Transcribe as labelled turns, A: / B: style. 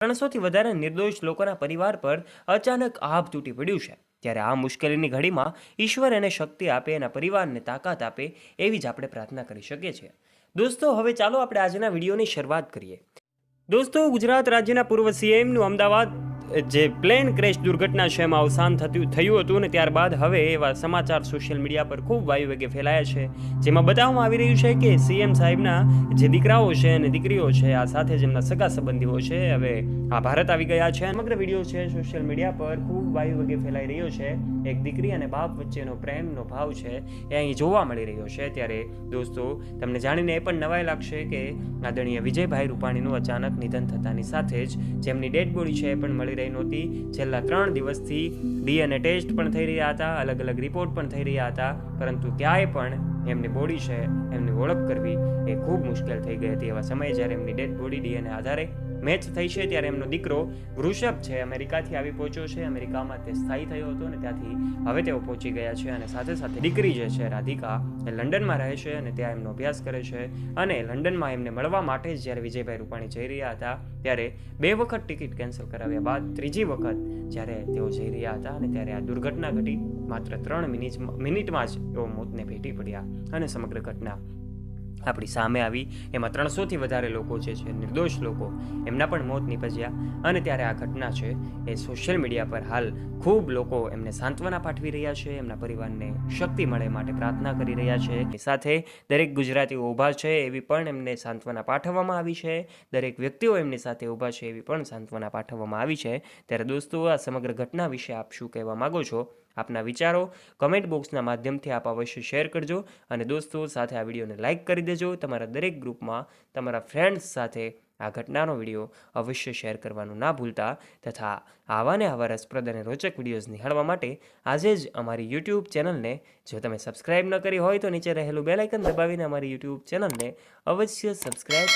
A: 300થી વધારે નિર્દોષ લોકોના પરિવાર પર અચાનક આભ તૂટી પડ્યું છે। ત્યારે આ મુશ્કેલીની ઘડીમાં ઈશ્વર એને શક્તિ આપે, એના પરિવારને તાકાત આપે, એવી જ આપણે પ્રાર્થના કરી શકીએ છીએ। દોસ્તો, હવે ચાલો આપણે આજના વિડીયોની શરૂઆત કરીએ। દોસ્તો, ગુજરાત રાજ્યના પૂર્વ સીએમનું અમદાવાદ જે પ્લેન ક્રેશ દુર્ઘટના છે એમાં અવસાન થયું હતું ને ત્યારબાદ હવે એવા સમાચાર સોશિયલ મીડિયા પર ખૂબ વાયુવેગે ફેલાયા છે, જેમાં બતાવવામાં આવી રહ્યું છે કે સીએમ સાહેબના જે દીકરાઓ છે અને દીકરીઓ છે, આ સાથે જેમના સગા સંબંધીઓ છે, હવે આ ભારત આવી ગયા છે। સમગ્ર વિડીયો છે સોશિયલ મીડિયા પર ખૂબ વાયુવેગે ફેલાઈ રહ્યો છે। એક દીકરી અને બાપ વચ્ચેનો પ્રેમનો ભાવ છે એ અહીં જોવા મળી રહ્યો છે। ત્યારે દોસ્તો, તમને જાણીને એ પણ નવાઈ લાગશે કે આદરણીય વિજયભાઈ રૂપાણીનું અચાનક નિધન થતાની સાથે જ જેમની ડેડ બોડી છે એ પણ મળી રહી નહોતી। છેલ્લા 3 દિવસથી ડીએનએ ટેસ્ટ પણ થઈ રહ્યા હતા, અલગ અલગ રિપોર્ટ પણ થઈ રહ્યા હતા, પરંતુ ક્યાંય પણ એમની બોડી છે એમની ઓળખ કરવી એ ખૂબ મુશ્કેલ થઈ ગઈ હતી। એવા સમયે જ્યારે એમની ડેડ બોડી ડીએનએ આધારે મેચ થઈ છે ત્યારે એમનો દીકરો વૃષભ છે અમેરિકાથી આવી પહોંચ્યો છે। અમેરિકામાં તે સ્થાયી થયો હતો અને ત્યાંથી હવે તેઓ પહોંચી ગયા છે અને સાથે સાથે દીકરી જે છે રાધિકા એ લંડનમાં રહે છે અને ત્યાં એમનો અભ્યાસ કરે છે અને લંડનમાં એમને મળવા માટે જ જ્યારે વિજયભાઈ રૂપાણી જઈ રહ્યા હતા ત્યારે 2 વખત ટિકિટ કેન્સલ કરાવ્યા બાદ ત્રીજી વખત જ્યારે તેઓ જઈ રહ્યા હતા અને ત્યારે આ દુર્ઘટના ઘટી। માત્ર 3 મિનિટમાં જ તેઓ મોતને ભેટી પડ્યા અને સમગ્ર ઘટના આપણી સામે આવી। એમાં 300થી વધારે લોકો જે છે નિર્દોષ લોકો, એમના પણ મોત નીપજ્યા અને ત્યારે આ ઘટના છે એ સોશિયલ મીડિયા પર હાલ ખૂબ લોકો એમને સાંત્વના પાઠવી રહ્યા છે, એમના પરિવારને શક્તિ મળે માટે પ્રાર્થના કરી રહ્યા છે। સાથે દરેક ગુજરાતીઓ ઊભા છે એવી પણ એમને સાંત્વના પાઠવવામાં આવી છે, દરેક વ્યક્તિઓ એમની સાથે ઊભા છે એવી પણ સાંત્વના પાઠવવામાં આવી છે। ત્યારે દોસ્તો, આ સમગ્ર ઘટના વિશે આપ શું કહેવા માગો છો? આપના વિચારો કમેન્ટ બોક્સના માધ્યમથી આપ અવશ્ય શેર કરજો અને દોસ્તો સાથે આ વિડીયોને લાઇક કરી દેજો। તમારા દરેક ગ્રુપમાં તમારા ફ્રેન્ડ્સ સાથે આ ઘટનાનો વિડીયો અવશ્ય શેર કરવાનું ના ભૂલતા તથા આવા ને આવા રસપ્રદ અને રોચક વિડીયોઝ નિહાળવા માટે આજે જ અમારી યુટ્યુબ ચેનલને જો તમે સબસ્ક્રાઇબ ન કરી હોય તો નીચે રહેલું બેલ આઇકન દબાવીને અમારી યુટ્યુબ ચેનલને અવશ્ય સબસ્ક્રાઇબ